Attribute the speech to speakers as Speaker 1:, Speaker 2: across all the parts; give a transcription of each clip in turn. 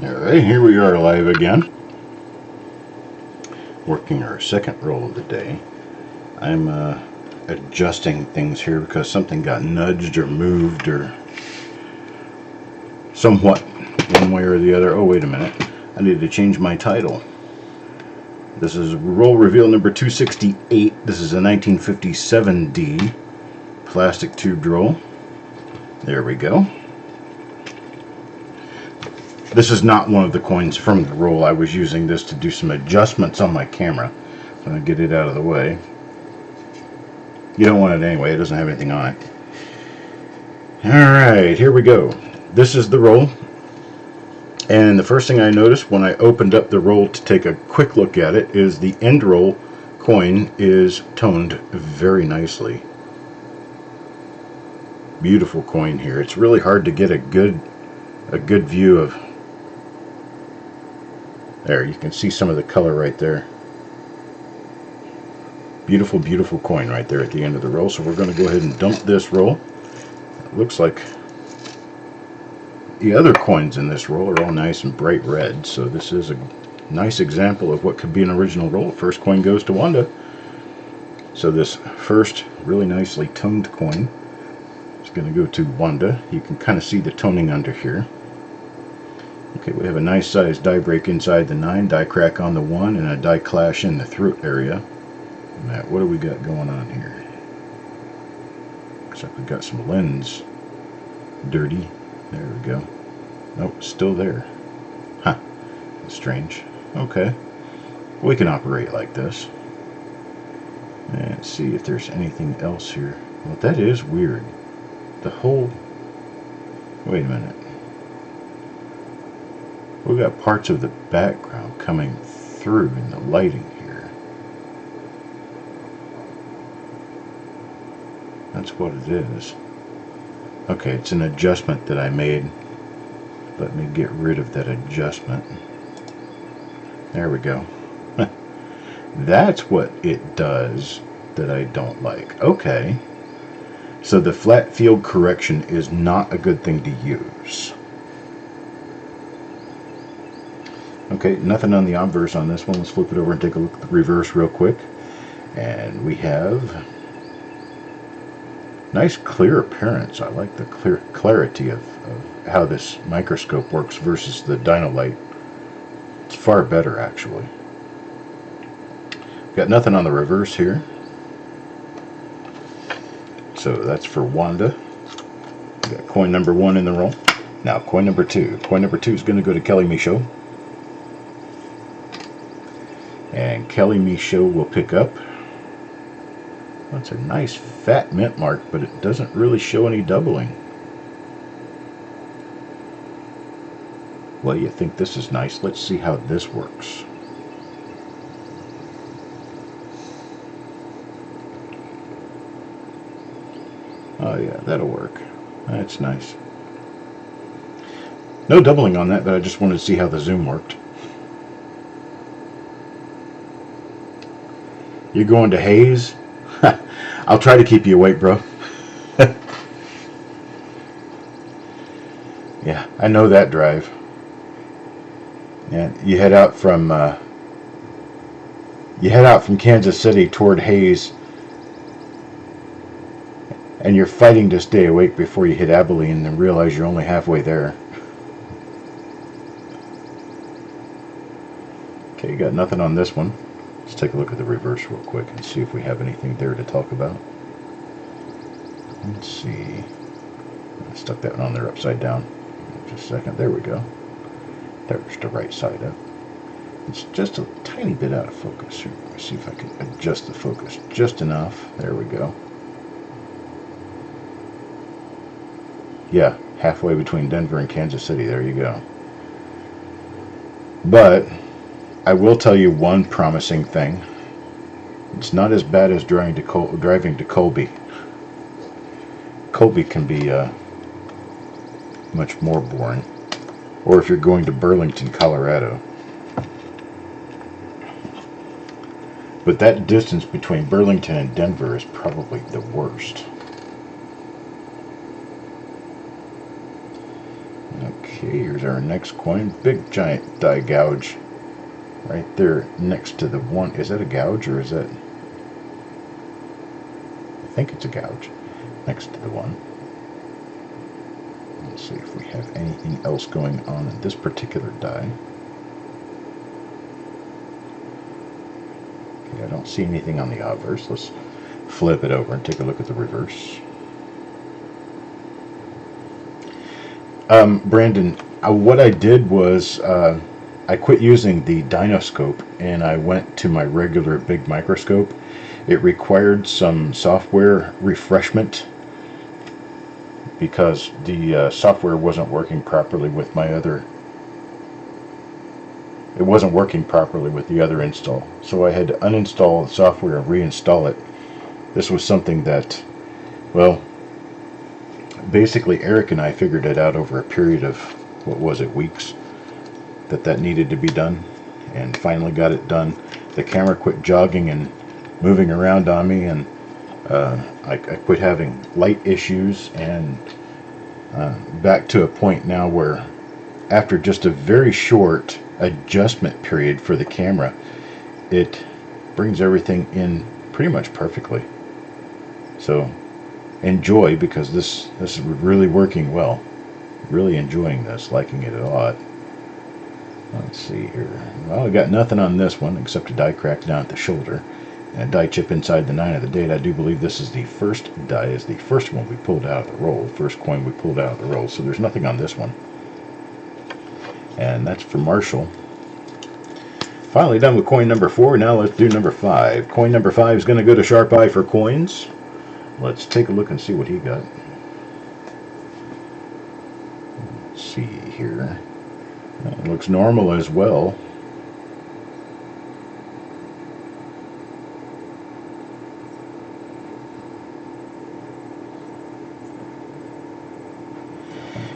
Speaker 1: Alright, here we are live again, working our second roll of the day. I'm adjusting things here because something got nudged or moved or somewhat one way or the other. Oh, wait a minute. I need to change my title. This is roll reveal number 268. This is a 1957D plastic tubed roll. There we go. This is not one of the coins from the roll. I was using this to do some adjustments on my camera. I'm going to get it out of the way. You don't want it anyway. It doesn't have anything on it. Alright, here we go. This is the roll. And the first thing I noticed when I opened up the roll to take a quick look at it is the end roll coin is toned very nicely. Beautiful coin here. It's really hard to get a good view of. There, you can see some of the color right there. Beautiful, beautiful coin right there at the end of the roll. So we're going to go ahead and dump this roll. It looks like the other coins in this roll are all nice and bright red. So this is a nice example of what could be an original roll. First coin goes to Wanda. So this first really nicely toned coin is going to go to Wanda. You can kind of see the toning under here. Okay, we have a nice sized die break inside the 9, die crack on the 1, and a die clash in the throat area. Now, what do we got going on here? Looks like we got some lens dirty. There we go. Nope, still there. Huh, that's strange. Okay, we can operate like this. And see if there's anything else here. Well, that is weird. The whole... Wait a minute. We've got parts of the background coming through in the lighting here. That's what it is. Okay, it's an adjustment that I made. Let me get rid of that adjustment. There we go. That's what it does that I don't like. Okay. So the flat field correction is not a good thing to use. Okay, nothing on the obverse on this one. Let's flip it over and take a look at the reverse real quick. And we have nice clear appearance. I like the clarity of how this microscope works versus the Dynolight. It's far better, actually. Got nothing on the reverse here. So that's for Wanda. We got coin number 1 in the roll. Now coin number 2. Coin number 2 is going to go to Kelly Michaud. And Kelly Michaud will pick up. That's a nice fat mint mark, but it doesn't really show any doubling. Well, you think this is nice. Let's see how this works. Oh yeah, that'll work. That's nice. No doubling on that, but I just wanted to see how the zoom worked. You're going to Hayes? I'll try to keep you awake, bro. Yeah, I know that drive. And you head out from Kansas City toward Hayes, and you're fighting to stay awake before you hit Abilene and realize you're only halfway there. Okay, you got nothing on this one. Let's take a look at the reverse real quick and see if we have anything there to talk about. Let's see. I stuck that one on there upside down. Just a second. There we go. There's the right side up. It's just a tiny bit out of focus here. Let's see if I can adjust the focus just enough. There we go. Yeah, halfway between Denver and Kansas City. There you go. But I will tell you one promising thing. It's not as bad as driving to Colby. Colby can be much more boring. Or if you're going to Burlington, Colorado. But that distance between Burlington and Denver is probably the worst. Okay, here's our next coin. Big giant die gouge right there next to the one. Is that a gouge or is that? I think it's a gouge next to the one. Let's see if we have anything else going on in this particular die. Okay, I don't see anything on the obverse. Let's flip it over and take a look at the reverse. Brandon, what I did was I quit using the Dynoscope and I went to my regular big microscope. It required some software refreshment because the software wasn't working properly with my other. It wasn't working properly with the other install, so I had to uninstall the software and reinstall it. This was something that, well, basically Eric and I figured it out over a period of, what was it, weeks, that needed to be done, and finally got it done. The camera quit jogging and moving around on me, and I quit having light issues, and back to a point now where after just a very short adjustment period for the camera, it brings everything in pretty much perfectly. So enjoy, because this is really working well. Really enjoying this, liking it a lot. Let's see here. Well, we got nothing on this one except a die crack down at the shoulder and a die chip inside the 9 of the date. I do believe this is the first die, is the first one we pulled out of the roll, first coin we pulled out of the roll, so there's nothing on this one. And that's for Marshall. Finally done with coin number 4. Now let's do number 5. Coin number 5 is going to go to Sharp Eye for coins. Let's take a look and see what he got. Let's see here. It looks normal as well.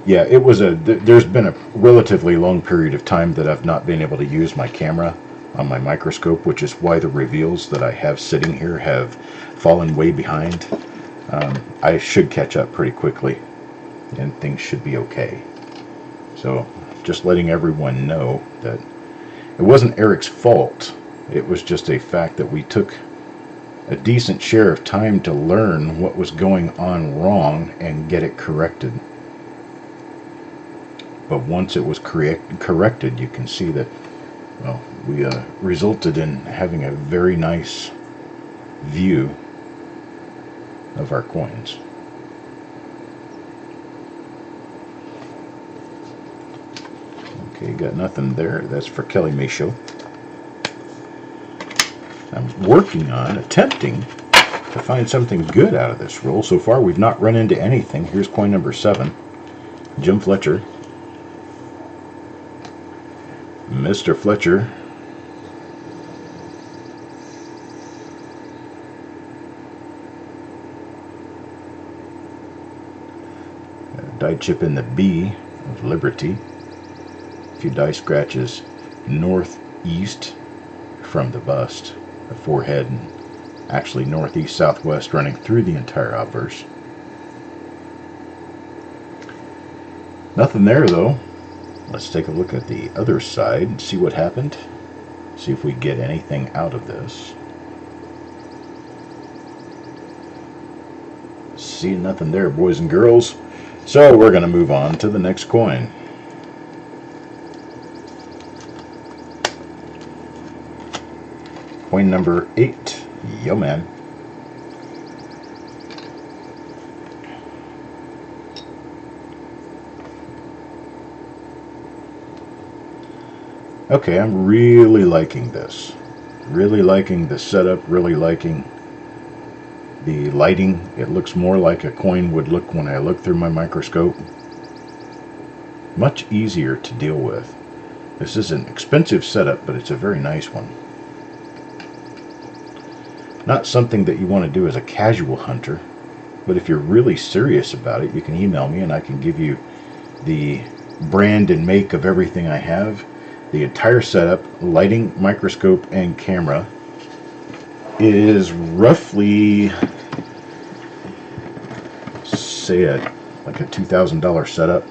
Speaker 1: Yeah, it was there's been a relatively long period of time that I've not been able to use my camera on my microscope, which is why the reveals that I have sitting here have fallen way behind. I should catch up pretty quickly and things should be okay. So just letting everyone know that it wasn't Eric's fault. It was just a fact that we took a decent share of time to learn what was going on wrong and get it corrected. But once it was corrected, you can see that, well, we resulted in having a very nice view of our coins. Okay, got nothing there. That's for Kelly Michaud. I'm working on, attempting to find something good out of this roll. So far, we've not run into anything. Here's coin number 7. Jim Fletcher. Mr. Fletcher. Die chip in the B of Liberty. A few die scratches northeast from the bust, the forehead, and actually northeast southwest running through the entire obverse. Nothing there though. Let's take a look at the other side and see what happened. See if we get anything out of this. See nothing there, boys and girls. So we're going to move on to the next coin. Coin number 8. Yo, man. Okay, I'm really liking this. Really liking the setup, really liking the lighting. It looks more like a coin would look when I look through my microscope. Much easier to deal with. This is an expensive setup, but it's a very nice one. Not something that you want to do as a casual hunter, but if you're really serious about it, you can email me and I can give you the brand and make of everything I have. The entire setup, lighting, microscope, and camera is roughly, say, like a $2,000 setup.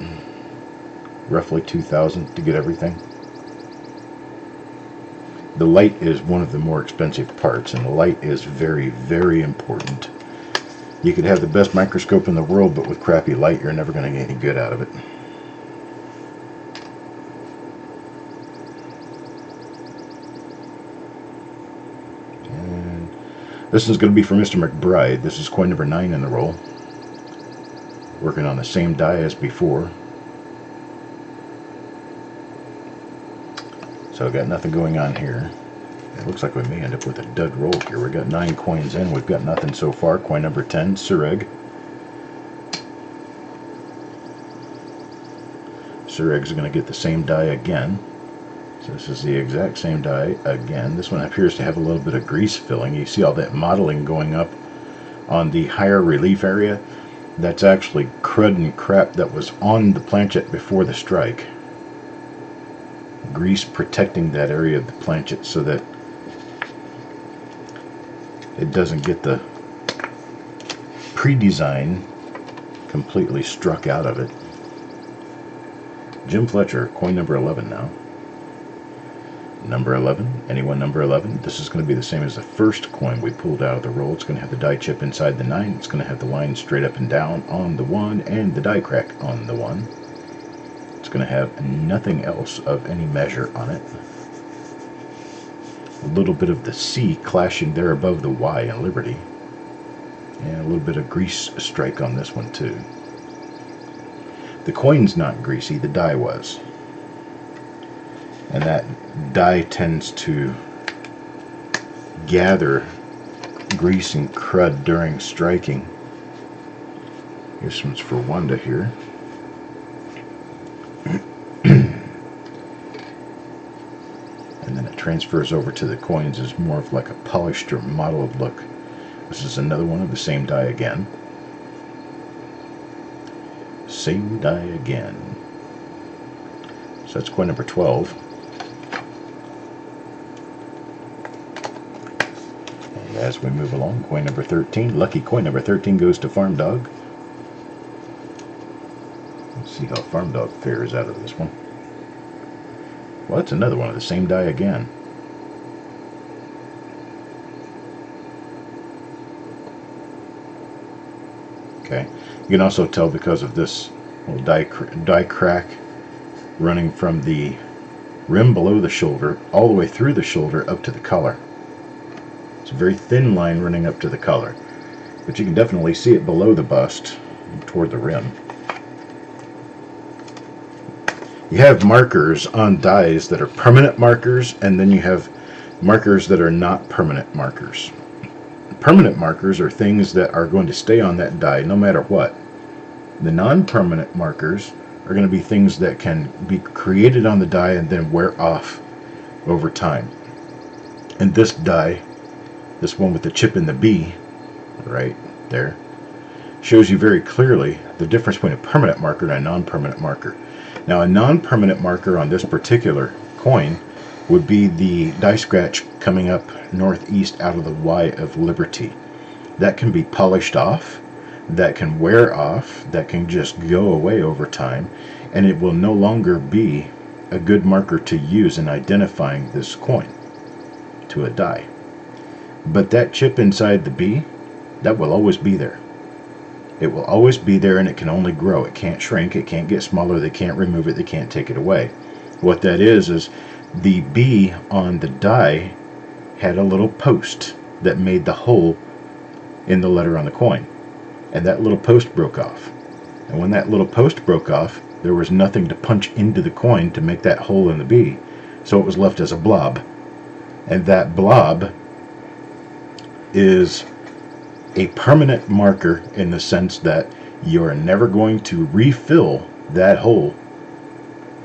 Speaker 1: roughly 2,000 to get everything. The light is one of the more expensive parts, and the light is very, very important. You could have the best microscope in the world, but with crappy light, you're never going to get any good out of it. And this is going to be for Mr. McBride. This is coin number 9 in the roll. Working on the same die as before. So I've got nothing going on here. It looks like we may end up with a dud roll here. We've got 9 coins in. We've got nothing so far. Coin number 10, Sureg. Sureg's going to get the same die again. So this is the exact same die again. This one appears to have a little bit of grease filling. You see all that modeling going up on the higher relief area? That's actually crud and crap that was on the planchet before the strike. Grease protecting that area of the planchet so that it doesn't get the pre-design completely struck out of it. Jim Fletcher, coin number 11 now. Number 11, anyone number 11? This is going to be the same as the first coin we pulled out of the roll. It's going to have the die chip inside the 9. It's going to have the line straight up and down on the 1 and the die crack on the 1. It's going to have nothing else of any measure on it. A little bit of the C clashing there above the Y in Liberty. And a little bit of grease strike on this one too. The coin's not greasy, the die was. And that die tends to gather grease and crud during striking. This one's for Wanda here. And then it transfers over to the coins as more of like a polished or modeled look. This is another one of the same die again. Same die again. So that's coin number 12. And as we move along, coin number 13. Lucky coin number 13 goes to Farm Dog. Let's see how Farm Dog fares out of this one. Well, that's another one of the same die again. Okay, you can also tell because of this little die crack running from the rim below the shoulder all the way through the shoulder up to the collar. It's a very thin line running up to the collar, but you can definitely see it below the bust toward the rim. You have markers on dies that are permanent markers, and then you have markers that are not permanent markers. Permanent markers are things that are going to stay on that die no matter what. The non-permanent markers are going to be things that can be created on the die and then wear off over time. And this die, this one with the chip in the B, right there, shows you very clearly the difference between a permanent marker and a non-permanent marker. Now, a non-permanent marker on this particular coin would be the die scratch coming up northeast out of the Y of Liberty. That can be polished off, that can wear off, that can just go away over time, and it will no longer be a good marker to use in identifying this coin to a die. But that chip inside the B, that will always be there. It will always be there, and it can only grow. It can't shrink, it can't get smaller, they can't remove it, they can't take it away. What that is the B on the die had a little post that made the hole in the letter on the coin. And that little post broke off. And when that little post broke off, there was nothing to punch into the coin to make that hole in the B. So it was left as a blob. And that blob is a permanent marker in the sense that you're never going to refill that hole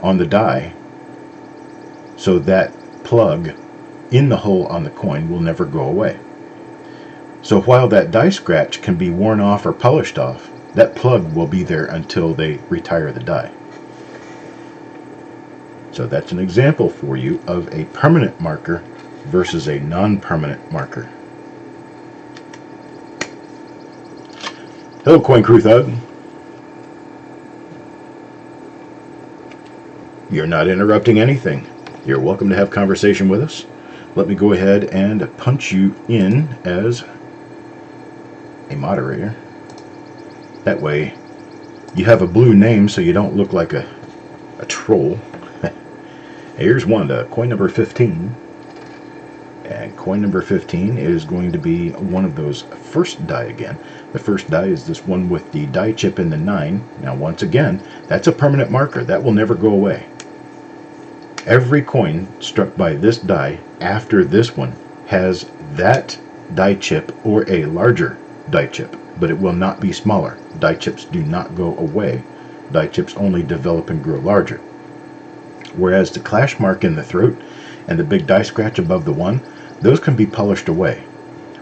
Speaker 1: on the die, so that plug in the hole on the coin will never go away. So while that die scratch can be worn off or polished off, that plug will be there until they retire the die. So that's an example for you of a permanent marker versus a non-permanent marker. Hello, Coin Crew Thug. You're not interrupting anything. You're welcome to have conversation with us. Let me go ahead and punch you in as a moderator. That way you have a blue name so you don't look like a troll. Here's Wanda, coin number 15. And coin number 15 is going to be one of those first die again. The first die is this one with the die chip in the 9. Now once again, that's a permanent marker. That will never go away. Every coin struck by this die after this one has that die chip or a larger die chip, but it will not be smaller. Die chips do not go away. Die chips only develop and grow larger. Whereas the clash mark in the throat and the big die scratch above the 1, those can be polished away,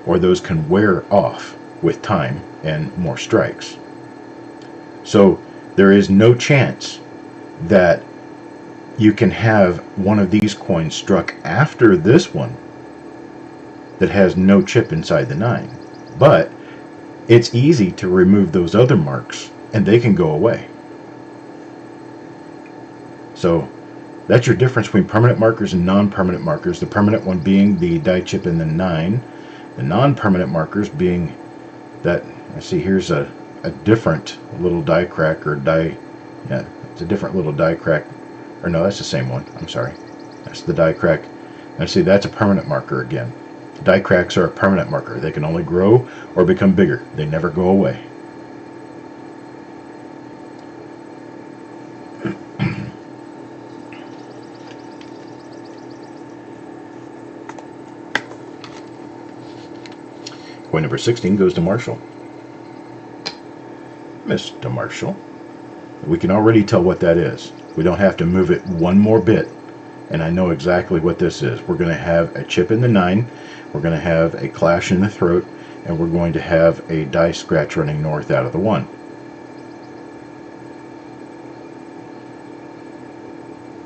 Speaker 1: or those can wear off with time and more strikes. So there is no chance that you can have one of these coins struck after this one that has no chip inside the 9. But it's easy to remove those other marks and they can go away. So that's your difference between permanent markers and non-permanent markers. The permanent one being the die chip in the 9. The non-permanent markers being that, I see here's a different little die crack or die, yeah, it's a different little die crack. Or no, that's the same one. I'm sorry. That's the die crack. And see, that's a permanent marker again. Die cracks are a permanent marker. They can only grow or become bigger. They never go away. Coin number 16 goes to Marshall. Mr. Marshall. We can already tell what that is. We don't have to move it one more bit, and I know exactly what this is. We're going to have a chip in the 9, we're going to have a clash in the throat, and we're going to have a die scratch running north out of the 1.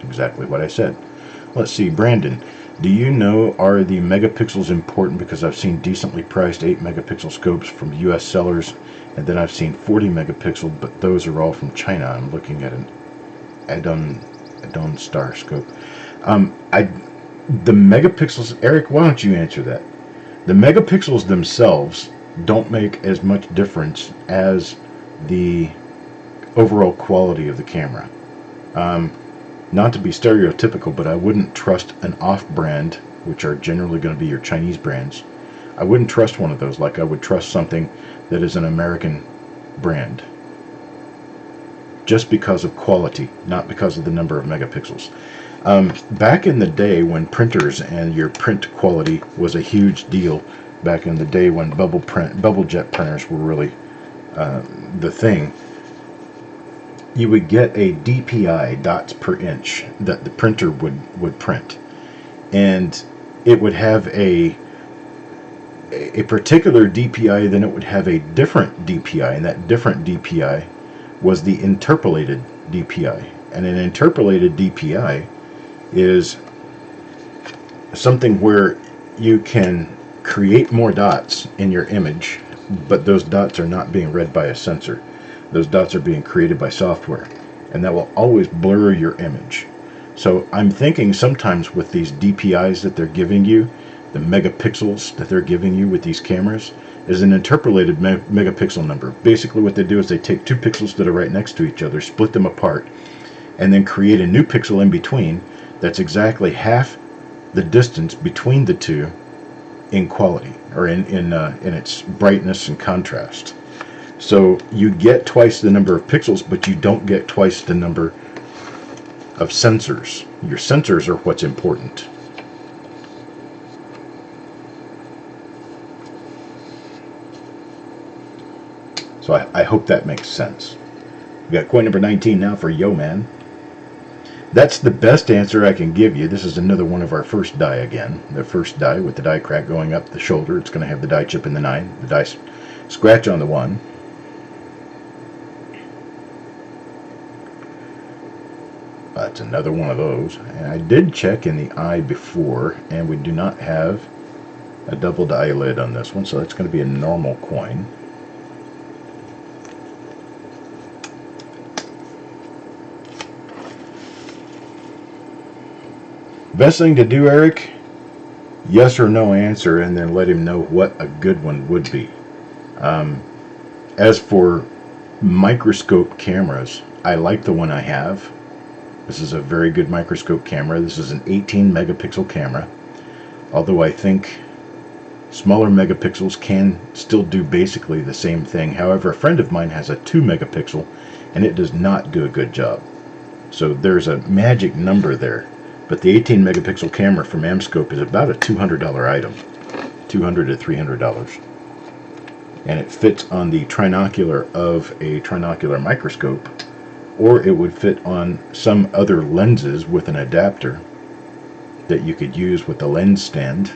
Speaker 1: Exactly what I said. Let's see, Brandon, do you know, are the megapixels important? Because I've seen decently priced 8 megapixel scopes from US sellers, and then I've seen 40 megapixel, but those are all from China. I'm looking at an Adon Star scope. The megapixels, Eric, why don't you answer that? The megapixels themselves don't make as much difference as the overall quality of the camera. Not to be stereotypical, but I wouldn't trust an off-brand, which are generally going to be your Chinese brands. I wouldn't trust one of those like I would trust something that is an American brand. Just because of quality, not because of the number of megapixels. Back in the day when printers and your print quality was a huge deal, back in the day when bubble jet printers were really the thing, you would get a DPI, dots per inch, that the printer would print, and it would have a particular DPI, then it would have a different DPI, and that different DPI was the interpolated DPI. And an interpolated DPI is something where you can create more dots in your image, but those dots are not being read by a sensor. Those dots are being created by software, and that will always blur your image. So I'm thinking sometimes with these DPIs that they're giving you, the megapixels that they're giving you with these cameras, is an interpolated megapixel number. Basically what they do is they take 2 pixels that are right next to each other, split them apart, and then create a new pixel in between that's exactly half the distance between the two in quality, or in its brightness and contrast. So you get twice the number of pixels, but you don't get twice the number of sensors. Your sensors are what's important. So I hope that makes sense. We got coin number 19 now for Yo Man. That's the best answer I can give you. This is another one of our first die again. The first die with the die crack going up the shoulder. It's going to have the die chip in the 9, the die scratch on the 1. That's another one of those. And I did check in the eye before, and we do not have a doubled eyelid on this one, so that's going to be a normal coin. best thing to do, Eric, yes or no answer, and then let him know what a good one would be. As for microscope cameras, I like the one I have. This is a very good microscope camera. This is an 18 megapixel camera, although I think smaller megapixels can still do basically the same thing. However, a friend of mine has a 2 megapixel and it does not do a good job. So there's a magic number there. But the 18 megapixel camera from Amscope is about a $200 item, $200 to $300. And it fits on the trinocular of a trinocular microscope, or it would fit on some other lenses with an adapter that you could use with the lens stand.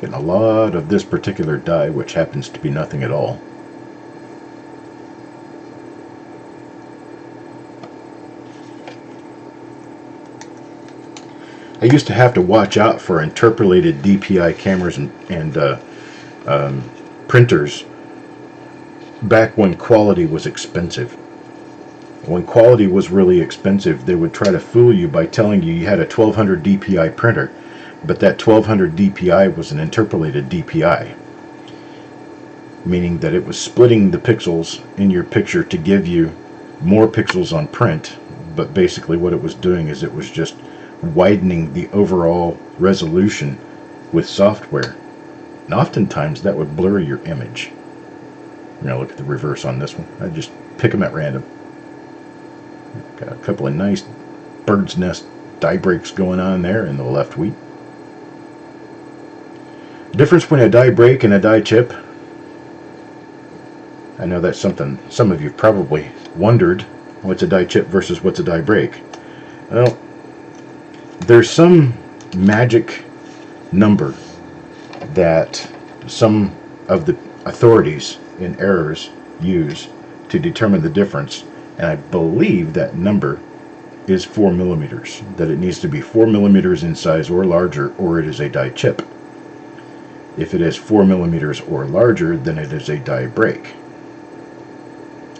Speaker 1: Getting a lot of this particular dye, which happens to be nothing at all. I used to have to watch out for interpolated DPI cameras and printers back when quality was expensive. When quality was really expensive, they would try to fool you by telling you you had a 1200 DPI printer, but that 1200 DPI was an interpolated DPI, meaning that it was splitting the pixels in your picture to give you more pixels on print, but basically what it was doing is it was just widening the overall resolution with software, and oftentimes that would blur your image. Now look at the reverse on this one. I just pick them at random. Got a couple of nice bird's nest die breaks going on there in the left wheat. Difference between a die break and a die chip. I know that's something some of you probably wondered. What's a die chip versus what's a die break? Well, there's some magic number that some of the authorities in errors use to determine the difference, and I believe that number is 4 millimeters, that it needs to be 4 millimeters in size or larger, or it is a die chip. If it is 4 millimeters or larger, then it is a die break,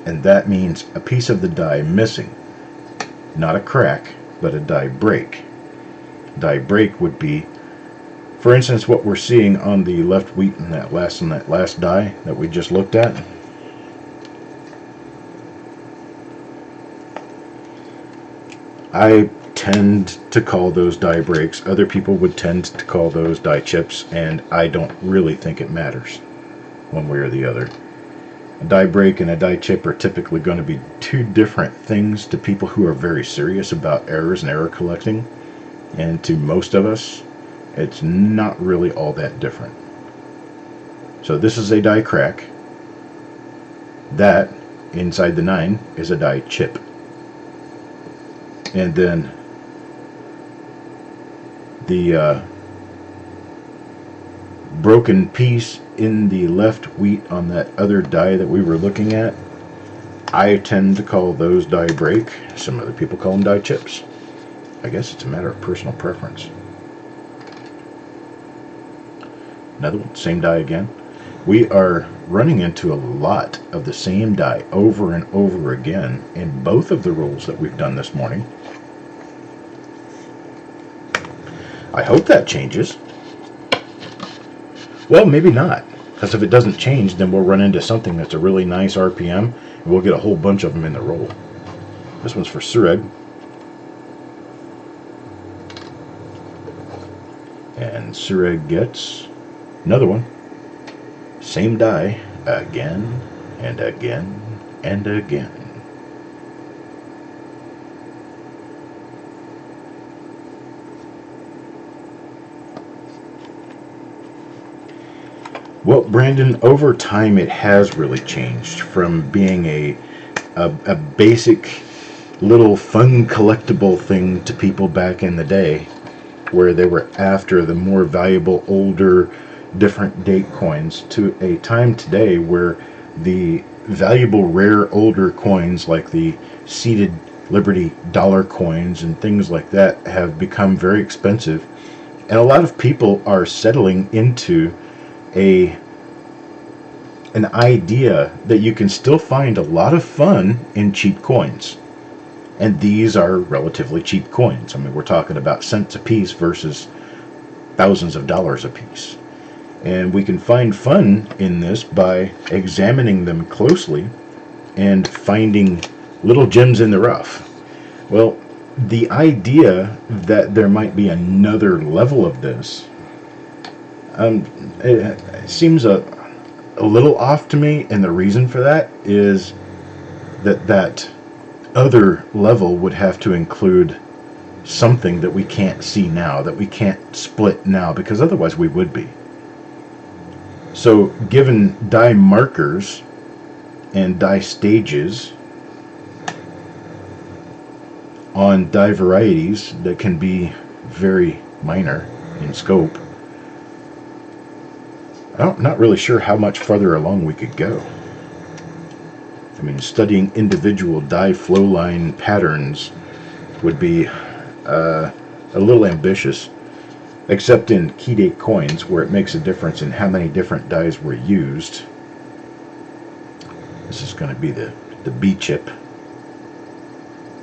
Speaker 1: and that means a piece of the die missing, not a crack, but a die break. Die break would be, for instance, what we're seeing on the left wheat in that last die that we just looked at. I tend to call those die breaks. Other people would tend to call those die chips, and I don't really think it matters one way or the other. A die break and a die chip are typically going to be two different things to people who are very serious about errors and error collecting. And to most of us, it's not really all that different. So this is a die crack. That, inside the 9, is a die chip. And then the broken piece in the left wheat on that other die that we were looking at, I tend to call those die break. Some other people call them die chips. I guess it's a matter of personal preference. Another one, same die again. We are running into a lot of the same die over and over again in both of the rolls that we've done this morning. I hope that changes. Well, maybe not, because if it doesn't change, then we'll run into something that's a really nice RPM, and we'll get a whole bunch of them in the roll. This one's for Sureg. And Sureg gets another one. Same die again and again and again. Well, Brandon, over time it has really changed from being a basic little fun collectible thing to people back in the day, where they were after the more valuable, older, different date coins, to a time today where the valuable, rare, older coins like the seeded Liberty dollar coins and things like that have become very expensive, and a lot of people are settling into an idea that you can still find a lot of fun in cheap coins. And these are relatively cheap coins. I mean, we're talking about cents a piece versus thousands of dollars a piece. And we can find fun in this by examining them closely and finding little gems in the rough. Well, the idea that there might be another level of this it seems a little off to me, and the reason for that is that other level would have to include something that we can't see now, that we can't split now, because otherwise we would be. So given die markers and die stages on die varieties that can be very minor in scope, I'm not really sure how much further along we could go. I mean, studying individual die flow line patterns would be a little ambitious, except in key date coins, where it makes a difference in how many different dies were used. This is going to be the B chip.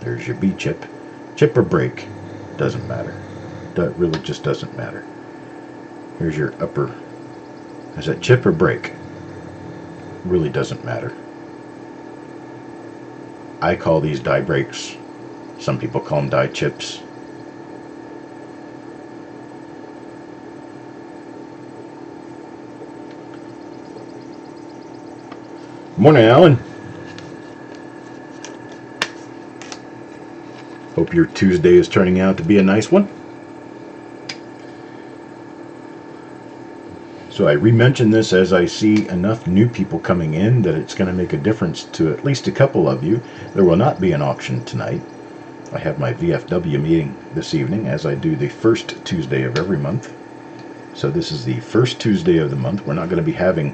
Speaker 1: There's your B chip. Chip or break, doesn't matter. That really just doesn't matter. Here's your upper. Is that chip or break? Really doesn't matter. I call these die breaks. Some people call them die chips. Morning, Alan. Hope your Tuesday is turning out to be a nice one. So I re-mention this as I see enough new people coming in that it's going to make a difference to at least a couple of you. There will not be an auction tonight. I have my VFW meeting this evening, as I do the first Tuesday of every month. So this is the first Tuesday of the month. We're not going to be having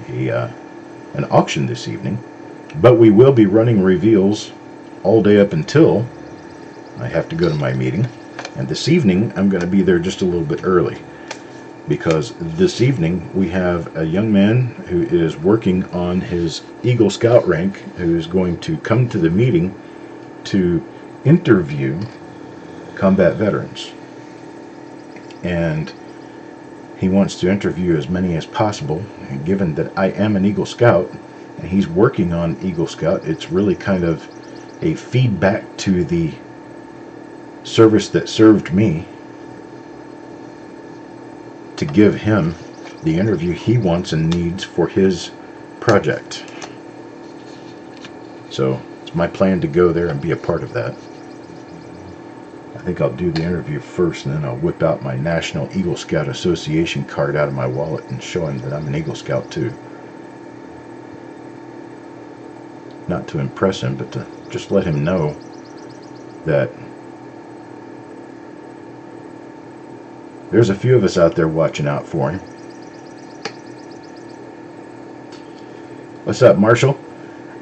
Speaker 1: an auction this evening, but we will be running reveals all day up until I have to go to my meeting. And this evening I'm going to be there just a little bit early, because this evening we have a young man who is working on his Eagle Scout rank, who is going to come to the meeting to interview combat veterans. And he wants to interview as many as possible, and given that I am an Eagle Scout and he's working on Eagle Scout, it's really kind of a feedback to the service that served me to give him the interview he wants and needs for his project. So it's my plan to go there and be a part of that. I think I'll do the interview first, and then I'll whip out my National Eagle Scout Association card out of my wallet and show him that I'm an Eagle Scout too. Not to impress him, but to just let him know that there's a few of us out there watching out for him. What's up, Marshall?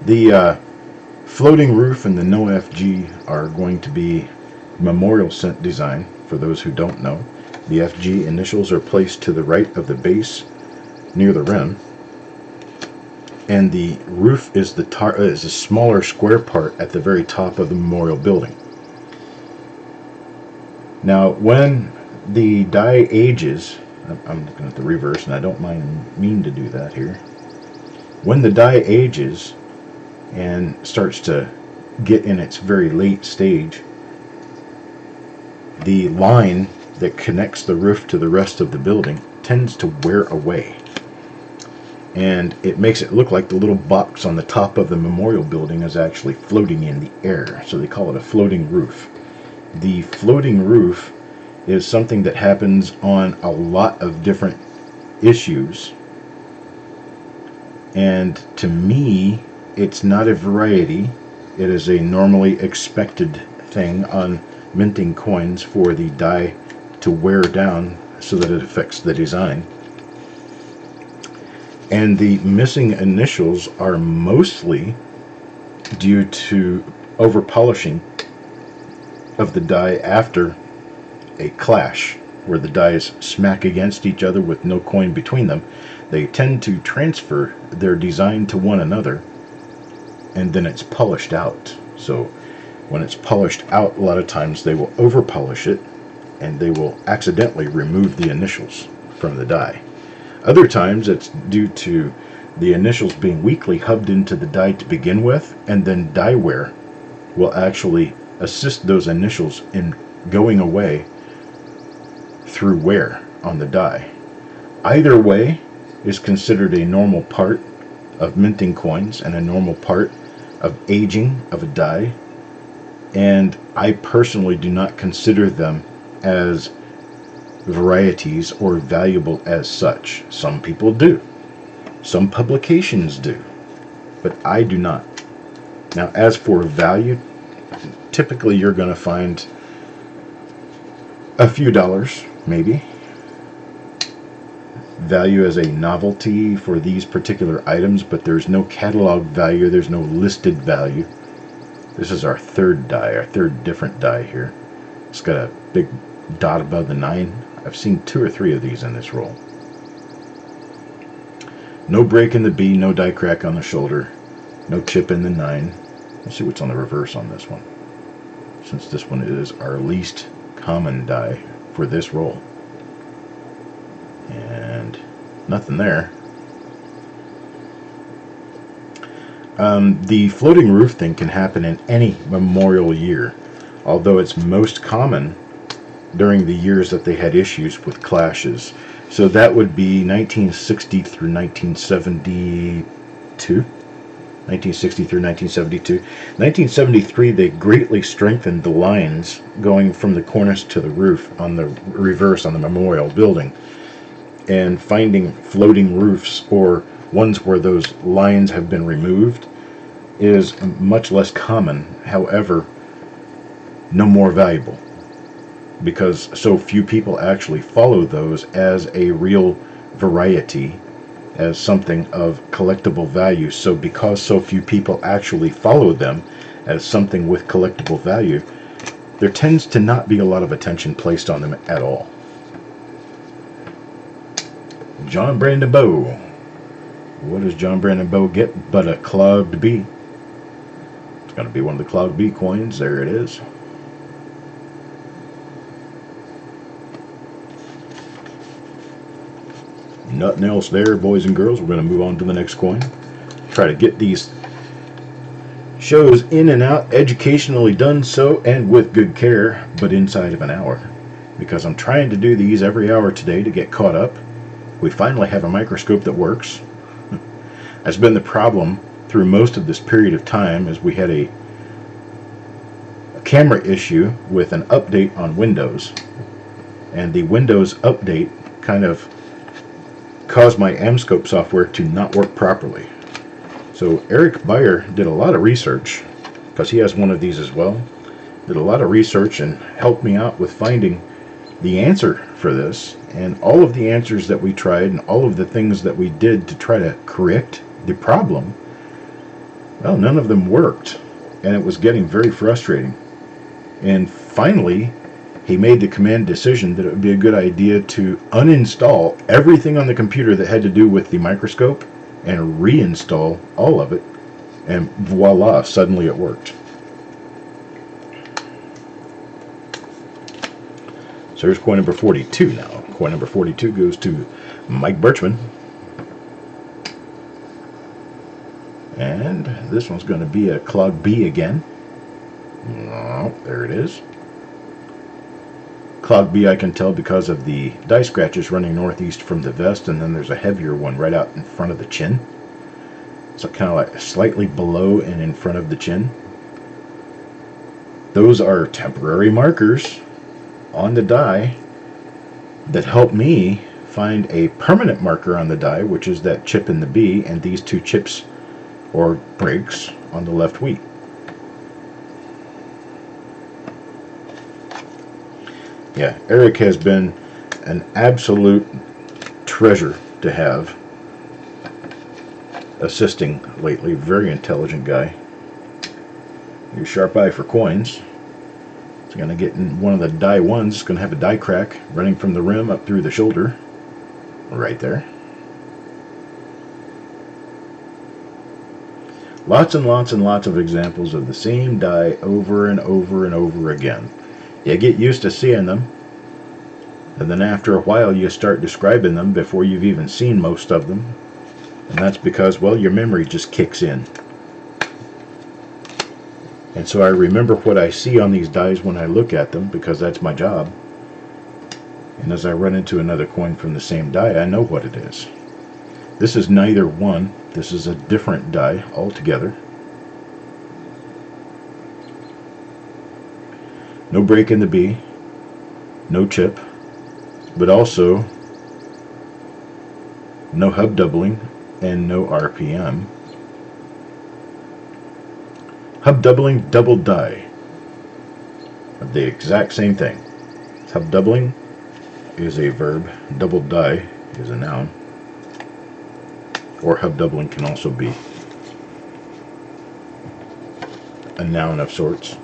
Speaker 1: The floating roof and the no FG are going to be memorial cent design. For those who don't know, the FG initials are placed to the right of the base near the rim, and the roof is is a smaller square part at the very top of the memorial building. Now, when the die ages, I'm looking at the reverse, and I don't mean to do that here. When the die ages and starts to get in its very late stage, the line that connects the roof to the rest of the building tends to wear away, and it makes it look like the little box on the top of the memorial building is actually floating in the air. So they call it a floating roof. The floating roof is something that happens on a lot of different issues, and to me it's not a variety. It is a normally expected thing on minting coins for the die to wear down so that it affects the design. And the missing initials are mostly due to over polishing of the die after a clash, where the dies smack against each other with no coin between them. They tend to transfer their design to one another, and then it's polished out. So When it's polished out, a lot of times they will over polish it and they will accidentally remove the initials from the die. Other times it's due to the initials being weakly hubbed into the die to begin with, and then die wear will actually assist those initials in going away through wear on the die. Either way is considered a normal part of minting coins and a normal part of aging of a die, and I personally do not consider them as varieties or valuable as such. Some people do. Some publications do. But I do not. Now, as for value, typically you're going to find a few dollars, maybe. Value as a novelty for these particular items, but there's no catalog value, there's no listed value. This is our third die, our third different die here. It's got a big dot above the 9. I've seen 2 or 3 of these in this roll. No break in the B, no die crack on the shoulder, no chip in the 9. Let's see what's on the reverse on this one, since this one is our least common die for this roll. And nothing there. The floating roof thing can happen in any memorial year, although it's most common during the years that they had issues with clashes. So that would be 1960 through 1972. 1960 through 1972. 1973, they greatly strengthened the lines going from the cornice to the roof on the reverse on the memorial building. And finding floating roofs or ones where those lines have been removed is much less common. However, no more valuable, because so few people actually follow those as a real variety, as something of collectible value. So because so few people actually follow them as something with collectible value, there tends to not be a lot of attention placed on them at all. John Brandon Bow. What does John Brandon Bow get but a clogged B? It's going to be one of the clogged B coins. There it is. Nothing else there, boys and girls. We're going to move on to the next coin. Try to get these shows in and out, educationally done so, and with good care, but inside of an hour. Because I'm trying to do these every hour today to get caught up. We finally have a microscope that works. That's been the problem through most of this period of time, as we had a camera issue with an update on Windows. And the Windows update kind of caused my Amscope software to not work properly. So Eric Beyer did a lot of research, because he has one of these as well. Did a lot of research and helped me out with finding the answer for this, and all of the answers that we tried and all of the things that we did to try to correct the problem, well, none of them worked, and it was getting very frustrating. And finally, he made the command decision that it would be a good idea to uninstall everything on the computer that had to do with the microscope and reinstall all of it, and voila, suddenly it worked. So here's coin number 42 now. Coin number 42 goes to Mike Birchman. And this one's going to be a clog B again. Oh, there it is. Clog B I can tell because of the die scratches running northeast from the vest, and then there's a heavier one right out in front of the chin. So kind of like slightly below and in front of the chin. Those are temporary markers on the die that help me find a permanent marker on the die, which is that chip in the B and these 2 chips or breaks on the left wheat. Yeah, Eric has been an absolute treasure to have assisting lately. Very intelligent guy. Your sharp eye for coins. It's going to get in one of the die ones. It's going to have a die crack running from the rim up through the shoulder. Right there. Lots and lots and lots of examples of the same die over and over and over again. You get used to seeing them, and then after a while you start describing them before you've even seen most of them. And that's because, well, your memory just kicks in. And so I remember what I see on these dies when I look at them, because that's my job. And as I run into another coin from the same die, I know what it is. This is neither one. This is a different die altogether. No break in the B, no chip, but also no hub doubling and no RPM. Hub doubling, double die. The exact same thing. Hub doubling is a verb, double die is a noun. Or hub doubling can also be a noun of sorts.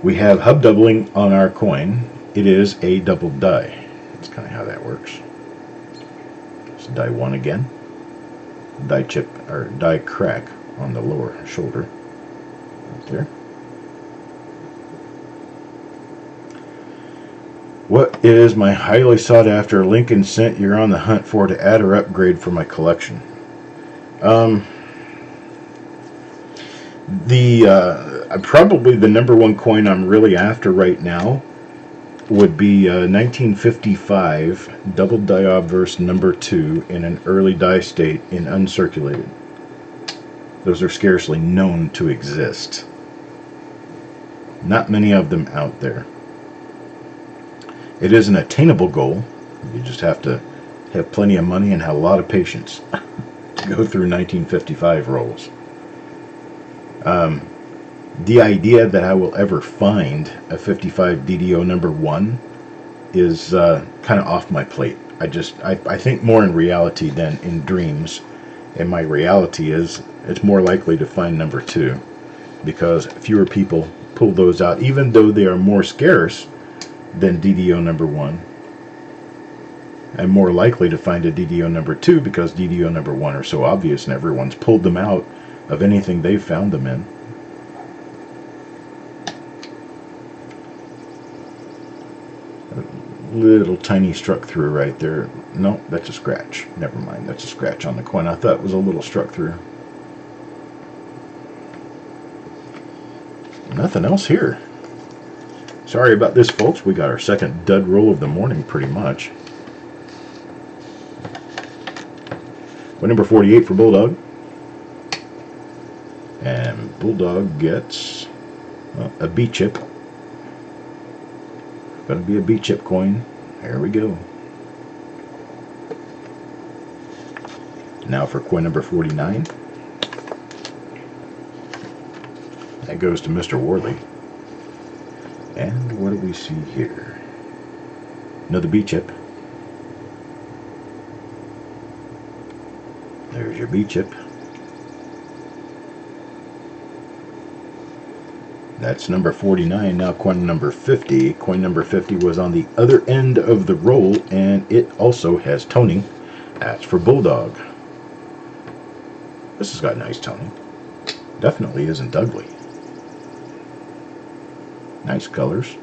Speaker 1: We have hub doubling on our coin. It is a double die. That's kind of how that works. It's die 1 again. Die chip, or die crack on the lower shoulder. Right there. What is my highly sought after Lincoln cent you're on the hunt for to add or upgrade for my collection? Probably the number one coin I'm really after right now would be 1955 double die obverse number 2 in an early die state in uncirculated. Those are scarcely known to exist. Not many of them out there. It is an attainable goal. You just have to have plenty of money and have a lot of patience to go through 1955 rolls. The idea that I will ever find a 55 DDO number 1 is kind of off my plate. I think more in reality than in dreams. And my reality is it's more likely to find number 2 because fewer people pull those out, even though they are more scarce than DDO number 1. I'm more likely to find a DDO number 2 because DDO number 1 are so obvious and everyone's pulled them out of anything they've found them in. A little tiny struck through right there. No, that's a scratch. Never mind, that's a scratch on the coin. I thought it was a little struck through. Nothing else here. Sorry about this, folks. We got our second dud roll of the morning, pretty much. Coin number 48 for Bulldog. And Bulldog gets a B chip. Gonna be a B chip coin. There we go. Now for coin number 49. That goes to Mr. Worley. And what do we see here? Another B chip. There's your B chip. That's number 49. Now coin number 50. Coin number 50 was on the other end of the roll, and it also has toning. That's for Bulldog. This has got nice toning. Definitely isn't ugly. Nice colors.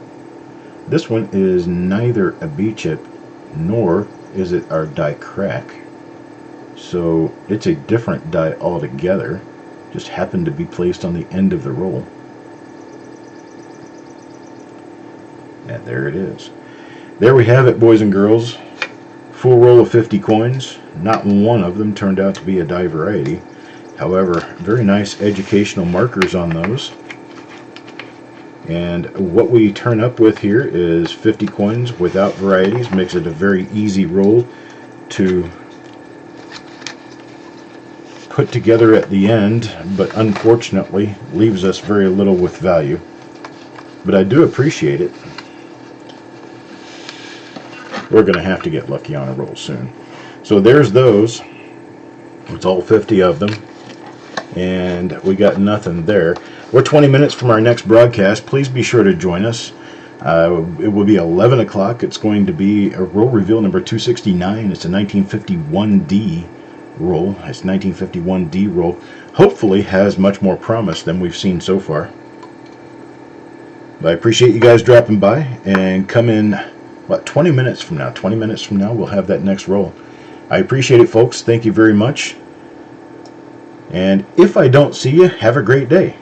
Speaker 1: This one is neither a B chip nor is it our die crack. So it's a different die altogether. Just happened to be placed on the end of the roll. And there it is. There we have it, boys and girls. Full roll of 50 coins. Not one of them turned out to be a die variety. However, very nice educational markers on those. And what we turn up with here is 50 coins without varieties. Makes it a very easy roll to put together at the end, but unfortunately leaves us very little with value. But I do appreciate it. We're going to have to get lucky on a roll soon. So there's those. It's all 50 of them. And we got nothing there. We're 20 minutes from our next broadcast. Please be sure to join us. It will be 11 o'clock. It's going to be a roll reveal number 269. It's a 1951D roll, this 1951 D roll, hopefully has much more promise than we've seen so far. But I appreciate you guys dropping by, and come in, what, 20 minutes from now? 20 minutes from now, we'll have that next roll. I appreciate it, folks. Thank you very much. And if I don't see you, have a great day.